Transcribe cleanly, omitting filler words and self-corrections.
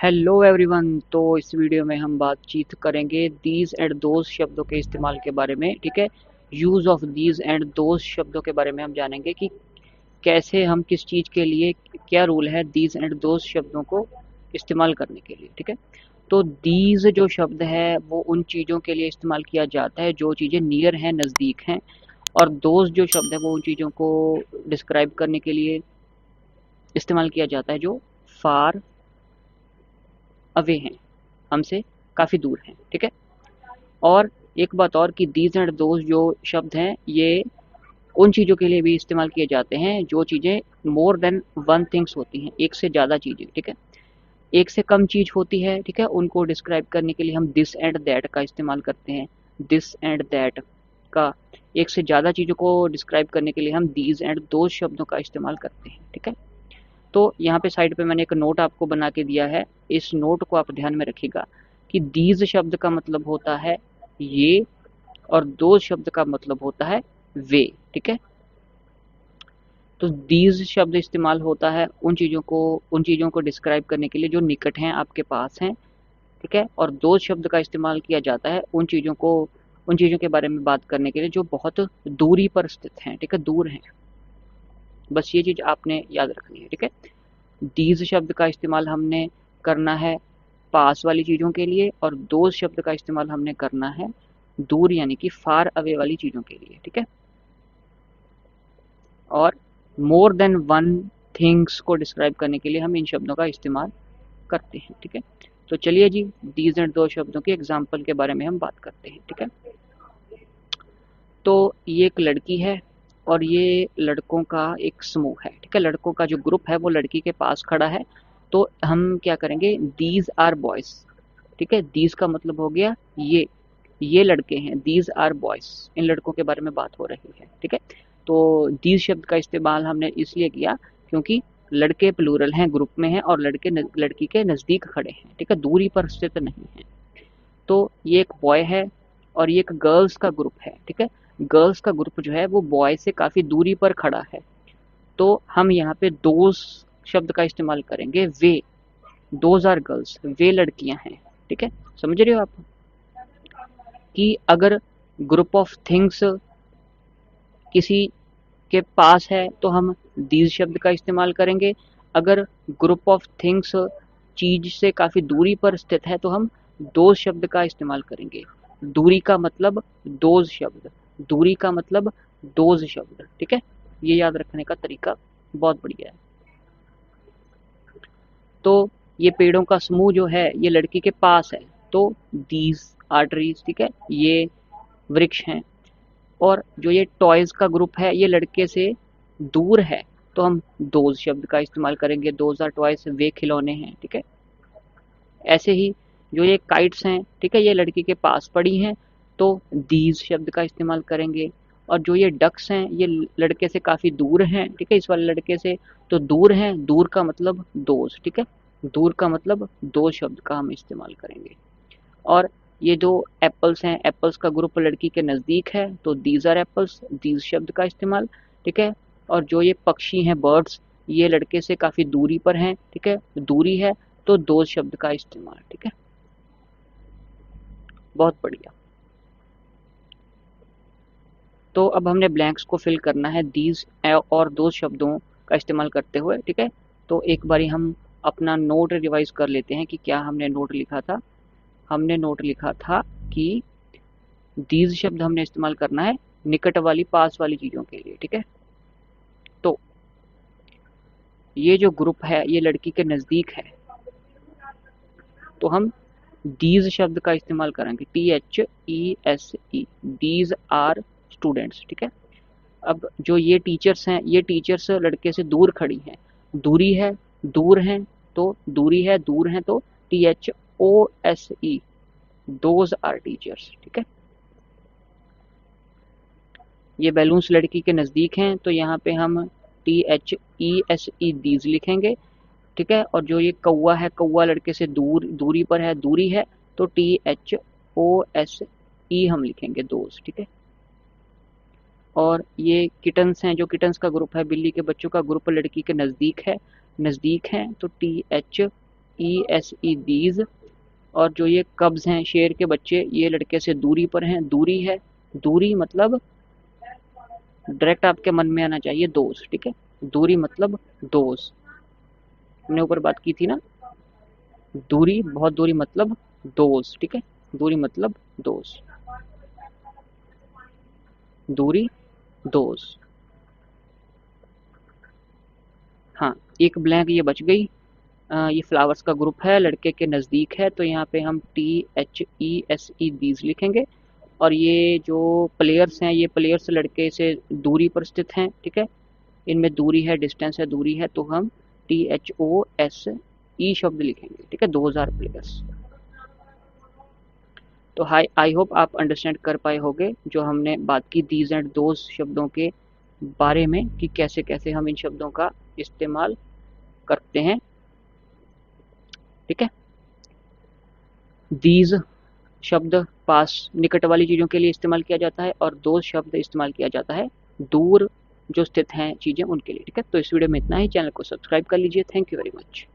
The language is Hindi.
Hello everyone. तो इस वीडियो में हम बातचीत करेंगे दीज एंड दोज शब्दों के इस्तेमाल के बारे में। ठीक है, use of these and those शब्दों के बारे में हम जानेंगे कि कैसे हम किस चीज़ के लिए, क्या रूल है दीज एंड दोज शब्दों को इस्तेमाल करने के लिए। ठीक है, तो दीज जो शब्द है वो उन चीज़ों के लिए इस्तेमाल किया जाता है जो चीज़ें नियर हैं, नज़दीक हैं। और दोज जो शब्द है वो उन चीज़ों को डिस्क्राइब करने के लिए इस्तेमाल किया जाता है जो फार अवे हैं, हमसे काफ़ी दूर हैं। ठीक है, और एक बात और कि दीज एंड दोज जो शब्द हैं ये उन चीज़ों के लिए भी इस्तेमाल किए जाते हैं जो चीज़ें मोर देन वन थिंग्स होती हैं, एक से ज़्यादा चीज़ें। ठीक है, एक से कम चीज़ होती है, ठीक है, उनको डिस्क्राइब करने के लिए हम दिस एंड दैट का इस्तेमाल करते हैं। दिस एंड दैट का, एक से ज़्यादा चीज़ों को डिस्क्राइब करने के लिए हम दीज एंड दोज शब्दों का इस्तेमाल करते हैं। ठीक है, तो यहाँ पे साइड पे मैंने एक नोट आपको बना के दिया है, इस नोट को आप ध्यान में रखिएगा कि दीज शब्द का मतलब होता है ये और दोज शब्द का मतलब होता है वे। ठीक है, तो दीज शब्द इस्तेमाल होता है उन चीज़ों को डिस्क्राइब करने के लिए जो निकट हैं, आपके पास हैं। ठीक है, और दोज शब्द का इस्तेमाल किया जाता है उन चीज़ों के बारे में बात करने के लिए जो बहुत दूरी पर स्थित हैं। ठीक है, दूर हैं। बस ये चीज़ आपने याद रखनी है। ठीक है, दीज शब्द का इस्तेमाल हमने करना है पास वाली चीज़ों के लिए और दोज शब्द का इस्तेमाल हमने करना है दूर यानी कि फार अवे वाली चीज़ों के लिए। ठीक है, और मोर देन वन थिंग्स को डिस्क्राइब करने के लिए हम इन शब्दों का इस्तेमाल करते हैं। ठीक है, तो चलिए जी दीज एंड दो शब्दों के एग्जाम्पल के बारे में हम बात करते हैं। ठीक है, तो ये एक लड़की है और ये लड़कों का एक समूह है। ठीक है, लड़कों का जो ग्रुप है वो लड़की के पास खड़ा है, तो हम क्या करेंगे, दीज आर बॉयज। ठीक है, दीज का मतलब हो गया ये लड़के हैं, दीज आर बॉयज, इन लड़कों के बारे में बात हो रही है। ठीक है, तो दीज शब्द का इस्तेमाल हमने इसलिए किया क्योंकि लड़के प्लूरल हैं, ग्रुप में हैं और लड़की के नज़दीक खड़े हैं। ठीक है, दूरी पर स्थित नहीं है। तो ये एक बॉय है और ये एक गर्ल्स का ग्रुप है। ठीक है, गर्ल्स का ग्रुप जो है वो बॉय से काफ़ी दूरी पर खड़ा है, तो हम यहाँ पे दोज शब्द का इस्तेमाल करेंगे। वे, दोज आर गर्ल्स, वे लड़कियां हैं। ठीक है, समझ रहे हो आप कि अगर ग्रुप ऑफ थिंग्स किसी के पास है तो हम दीज शब्द का इस्तेमाल करेंगे। अगर ग्रुप ऑफ थिंग्स चीज से काफी दूरी पर स्थित है तो हम दोज शब्द का इस्तेमाल करेंगे। दूरी का मतलब दोज शब्द, दूरी का मतलब दोज शब्द। ठीक है, ये याद रखने का तरीका बहुत बढ़िया है। तो ये पेड़ों का समूह जो है ये लड़की के पास है, तो दीज आर ट्रीज। ठीक है, ये वृक्ष हैं। और जो ये टॉयज का ग्रुप है ये लड़के से दूर है, तो हम दोज शब्द का इस्तेमाल करेंगे। दोज आर टॉयज, वे खिलौने हैं। ठीक है, ऐसे ही जो ये काइट्स हैं, ठीक है, ये लड़की के पास पड़ी हैं, तो दीज शब्द का इस्तेमाल करेंगे। और जो ये डक्स हैं ये लड़के से काफ़ी दूर हैं, ठीक है, इस वाले लड़के से, तो दूर हैं, दूर का मतलब दोज। ठीक है, दूर का मतलब दो शब्द का हम इस्तेमाल करेंगे। और ये जो एप्पल्स हैं, एप्पल्स का ग्रुप लड़की के नज़दीक है, तो दीज आर एप्पल्स, दीज शब्द का इस्तेमाल। ठीक है, और जो ये पक्षी हैं, बर्ड्स, ये लड़के से काफ़ी दूरी पर हैं। ठीक है, दूरी है, तो दो शब्द का इस्तेमाल। ठीक है, बहुत बढ़िया। तो अब हमने ब्लैंक्स को फिल करना है दीज और दो शब्दों का इस्तेमाल करते हुए। ठीक है, तो एक बारी हम अपना नोट रिवाइज कर लेते हैं कि क्या हमने नोट लिखा था। हमने नोट लिखा था कि दीज शब्द हमने इस्तेमाल करना है निकट वाली, पास वाली चीज़ों के लिए। ठीक है, तो ये जो ग्रुप है ये लड़की के नज़दीक है, तो हम दीज शब्द का इस्तेमाल करेंगे, THESE, दीज आर स्टूडेंट्स। ठीक है, अब जो ये टीचर्स हैं ये टीचर्स लड़के से दूर खड़ी हैं, दूरी है, दूर हैं, तो दूरी है, दूर हैं, तो THOSE, दोज आर टीचर्स। ठीक है, ये बैलून्स लड़की के नज़दीक हैं, तो यहाँ पे हम THESE, दीज लिखेंगे। ठीक है, और जो ये कौवा है, कौवा लड़के से दूरी पर है, दूरी है, तो THOSE हम लिखेंगे, दोज। ठीक है, और ये किटन्स हैं, जो किटन्स का ग्रुप है, बिल्ली के बच्चों का ग्रुप लड़की के नज़दीक है, नज़दीक हैं, तो THEE HESE दीज, और जो ये कब्ज हैं शेर के बच्चे, ये लड़के से दूरी पर हैं, दूरी है, दूरी मतलब डायरेक्ट आपके मन में आना चाहिए दोस्त, ठीक है, दूरी मतलब दोस्त, हमने ऊपर बात की थी ना, दूरी, बहुत दूरी मतलब दोस्त, ठीक है, दूरी मतलब दोस्त, दूरी दोस्त। हाँ, एक ब्लैंक ये बच गई, ये फ्लावर्स का ग्रुप है, लड़के के नज़दीक है, तो यहाँ पे हम THESE दीज लिखेंगे। और ये जो प्लेयर्स हैं, ये प्लेयर्स लड़के से दूरी पर स्थित हैं, ठीक है, इनमें दूरी है, डिस्टेंस है, दूरी है, तो हम THOSE शब्द लिखेंगे, ठीक है, 2000 प्लेयर्स। तो आई होप आप अंडरस्टैंड कर पाए होंगे जो हमने बात की दीज एंड दोज शब्दों के बारे में, कि कैसे कैसे हम इन शब्दों का इस्तेमाल करते हैं, ठीक है। दीज शब्द पास, निकट वाली चीज़ों के लिए इस्तेमाल किया जाता है, और दोज शब्द इस्तेमाल किया जाता है दूर जो स्थित हैं चीज़ें उनके लिए, ठीक है। तो इस वीडियो में इतना ही, चैनल को सब्सक्राइब कर लीजिए। Thank you very much.